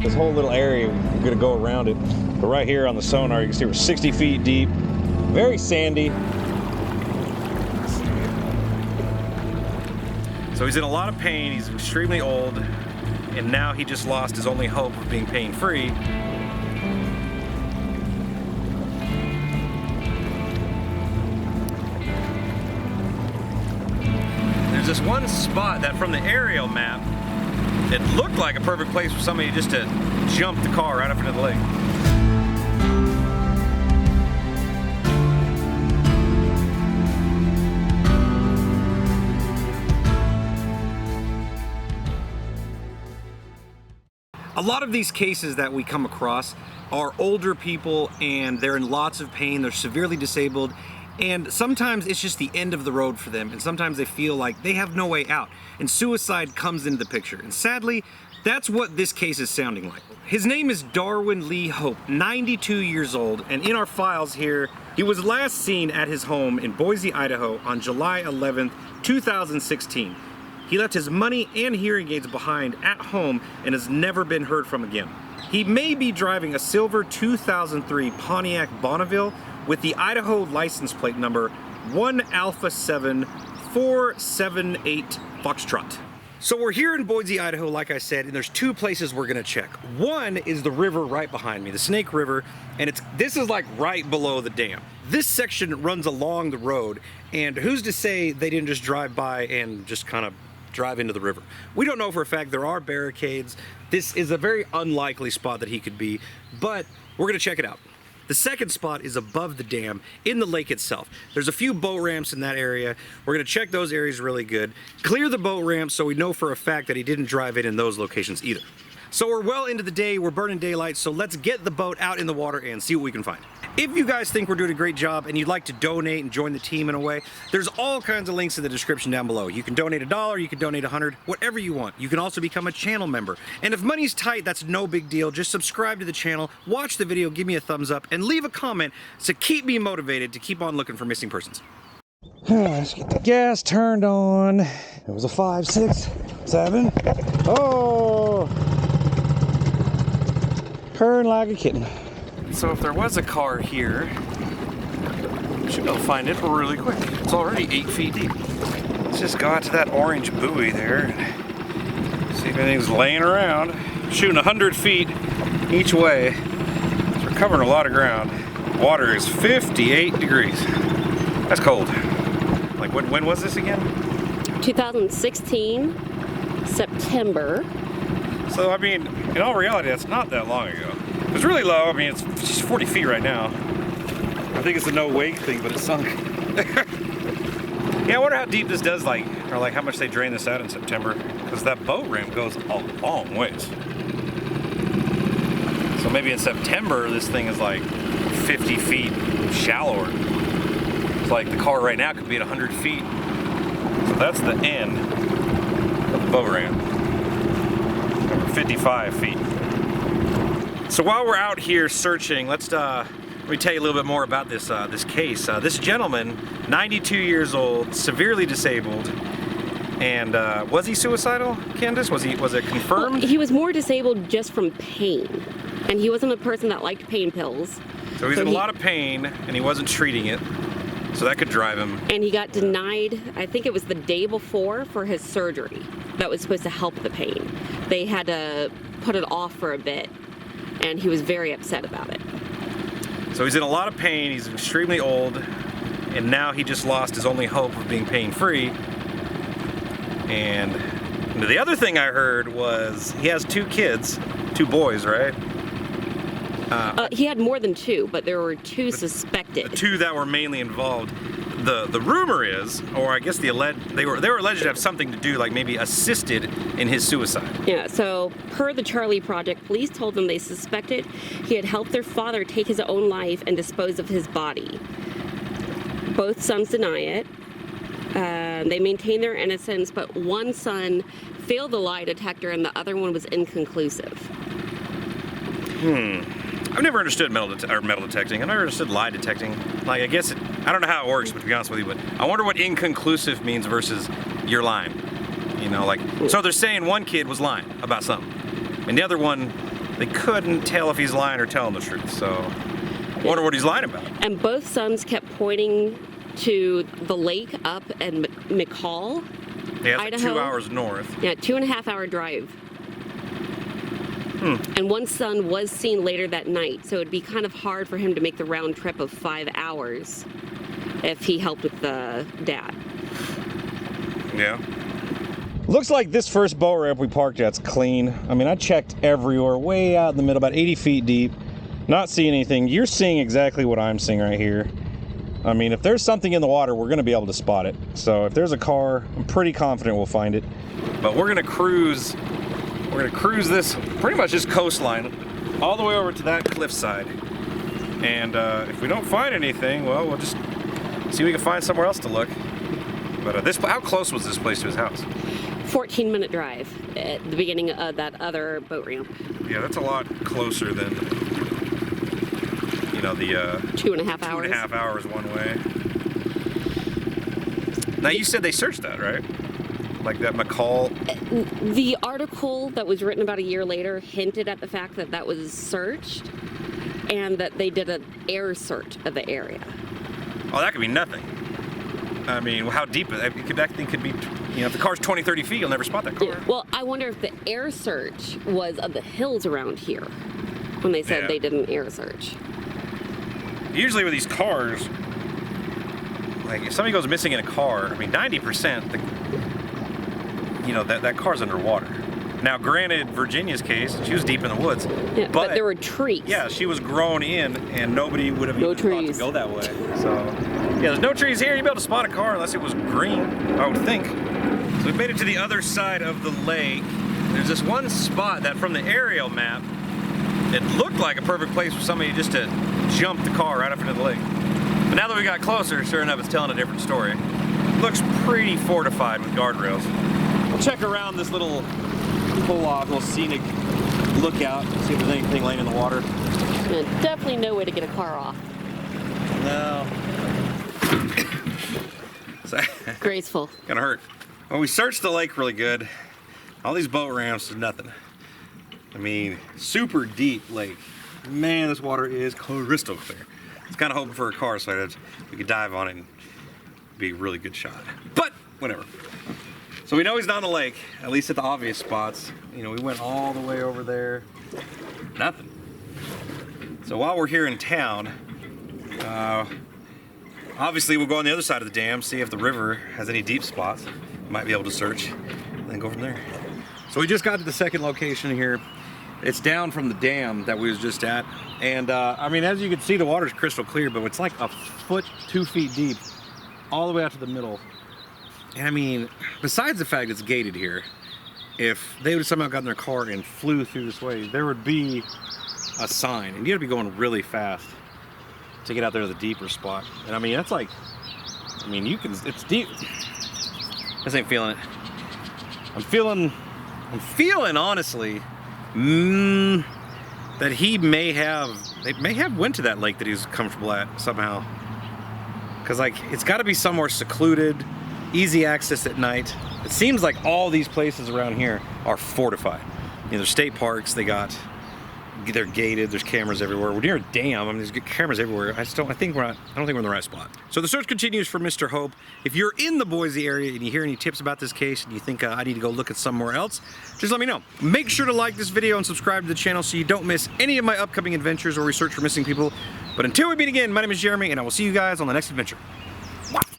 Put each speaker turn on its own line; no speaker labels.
this whole little area. We're gonna go around it. But right here on the sonar, you can see we're 60 feet deep, very sandy. So he's in a lot of pain, he's extremely old, and now he just lost his only hope of being pain-free. There's this one spot that from the aerial map, it looked like a perfect place for somebody just to jump the car right up into the lake. A lot of these cases that we come across are older people and they're in lots of pain, they're severely disabled, and sometimes it's just the end of the road for them, and sometimes they feel like they have no way out, and suicide comes into the picture. And sadly, that's what this case is sounding like. His name is Darwyn Lee Hope, 92 years old, and in our files here, he was last seen at his home in Boise, Idaho on July 11th, 2016. He left his money and hearing aids behind at home and has never been heard from again. He may be driving a silver 2003 Pontiac Bonneville with the Idaho license plate number 1 Alpha 7 478 Foxtrot. So we're here in Boise, Idaho, like I said, and there's two places we're gonna check. One is the river right behind me, the Snake River, and this is like right below the dam. This section runs along the road, and who's to say they didn't just drive by and just kind of drive into the river? We don't know for a fact. There are barricades. This is a very unlikely spot that he could be, but we're gonna check it out. The second spot is above the dam in the lake itself. There's a few boat ramps in that area. We're gonna check those areas really good. Clear the boat ramps so we know for a fact that he didn't drive in those locations either. So we're well into the day, we're burning daylight, so let's get the boat out in the water and see what we can find. If you guys think we're doing a great job and you'd like to donate and join the team in a way, there's all kinds of links in the description down below. You can donate $1, you can donate 100, whatever you want. You can also become a channel member. And if money's tight, that's no big deal. Just subscribe to the channel, watch the video, give me a thumbs up, and leave a comment to keep me motivated to keep on looking for missing persons. Let's get the gas turned on. It was a 5, 6, 7. Oh! Purring like a kitten. So if there was a car here, we should be able to find it really quick. It's already 8 feet deep. Let's just go out to that orange buoy there and see if anything's laying around. Shooting 100 feet each way. So we're covering a lot of ground. Water is 58 degrees. That's cold. Like when was this again?
2016, September.
So I mean, in all reality, that's not that long ago. It's really low. I mean, it's just 40 feet right now. I think it's a no wake thing, but it's sunk. Yeah, I wonder how deep this does, or how much they drain this out in September, because that boat ramp goes a long ways. So maybe in September, this thing is like 50 feet shallower. It's like the car right now could be at 100 feet. So that's the end of the boat ramp. 55 feet. So while we're out here searching, let me tell you a little bit more about this case. This gentleman, 92 years old, severely disabled, and was he suicidal, Candace? Was it confirmed?
Well, he was more disabled just from pain, and he wasn't a person that liked pain pills.
So he's in a lot of pain, and he wasn't treating it, so that could drive him.
And he got denied, I think it was the day before, for his surgery that was supposed to help the pain. They had to put it off for a bit, and he was very upset about it.
So he's in a lot of pain, he's extremely old, and now he just lost his only hope of being pain-free. And the other thing I heard was he has 2 kids, 2 boys, right?
He had more than 2, but there were 2 suspected.
The 2 that were mainly involved. The rumor is, or I guess they were alleged to have something to do, like maybe assisted in his suicide.
Yeah, so per the Charlie Project, police told them they suspected he had helped their father take his own life and dispose of his body. Both sons deny it. They maintain their innocence, but one son failed the lie detector and the other one was inconclusive.
I've never understood metal detecting. I've never understood lie detecting. Like, I guess I don't know how it works, but to be honest with you, but I wonder what inconclusive means versus you're lying. You know, like, so they're saying one kid was lying about something, and the other one they couldn't tell if he's lying or telling the truth. So I wonder what he's lying about.
And both sons kept pointing to the lake up in McCall,
Yeah,
Idaho.
Like 2 hours north.
Yeah, 2.5-hour drive. And one son was seen later that night, so it'd be kind of hard for him to make the round trip of 5 hours if he helped with the dad.
Yeah.
Looks like this first boat ramp we parked at's clean. I mean, I checked everywhere, way out in the middle, about 80 feet deep. Not seeing anything. You're seeing exactly what I'm seeing right here. I mean, if there's something in the water, we're gonna be able to spot it. So if there's a car, I'm pretty confident we'll find it.
But we're gonna cruise this pretty much just coastline all the way over to that cliffside. And if we don't find anything, well, we'll just see if we can find somewhere else to look. But how close was this place to his house?
14-minute drive at the beginning of that other boat ramp.
Yeah, that's a lot closer than, you know, the
2.5 hours.
2.5 hours one way. Now you said they searched that, right? Like that McCall.
The article that was written about a year later hinted at the fact that that was searched and that they did an air search of the area.
Oh, that could be nothing. I mean, how deep? That thing could be, you know, if the car's 20, 30 feet, you'll never spot that car.
Well, I wonder if the air search was of the hills around here when they said they did an air search.
Usually with these cars, like if somebody goes missing in a car, I mean, 90%, you know, that car's underwater. Now, granted, Virginia's case, she was deep in the woods.
Yeah, but there were trees.
Yeah, she was grown in, and nobody would have even thought to go that way. So, yeah, there's no trees here. You'd be able to spot a car unless it was green, I would think. So we made it to the other side of the lake. There's this one spot that from the aerial map, it looked like a perfect place for somebody just to jump the car right up into the lake. But now that we got closer, sure enough, it's telling a different story. It looks pretty fortified with guardrails. We'll check around this little pull-off, little scenic lookout, see if there's anything laying in the water.
Yeah, definitely no way to get a car off.
No.
Graceful.
Gonna hurt. Well, we searched the lake really good. All these boat ramps is nothing. I mean, super deep lake. Man, this water is crystal clear. I was kind of hoping for a car so we could dive on it and be a really good shot. But whatever. So we know he's not in the lake, at least at the obvious spots. You know, we went all the way over there. Nothing. So while we're here in town, obviously we'll go on the other side of the dam, see if the river has any deep spots. Might be able to search, and then go from there. So we just got to the second location here. It's down from the dam that we was just at. And I mean, as you can see, the water's crystal clear, but it's like a foot, 2 feet deep, all the way out to the middle. And I mean, besides the fact it's gated here, if they would have somehow gotten their car and flew through this way, there would be a sign. And you gotta be going really fast to get out there to the deeper spot. And I mean, that's like, I mean, it's deep. This ain't feeling it. I'm feeling honestly, that they may have went to that lake that he was comfortable at somehow. Cause like, it's gotta be somewhere secluded, easy access at night. It seems like all these places around here are fortified. You know, there's state parks, they're gated, there's cameras everywhere. We're near a dam, I mean, there's cameras everywhere. I don't think we're in the right spot. So the search continues for Mr. Hope. If you're in the Boise area and you hear any tips about this case and you think I need to go look at somewhere else, just let me know. Make sure to like this video and subscribe to the channel so you don't miss any of my upcoming adventures or research for missing people. But until we meet again, my name is Jeremy and I will see you guys on the next adventure.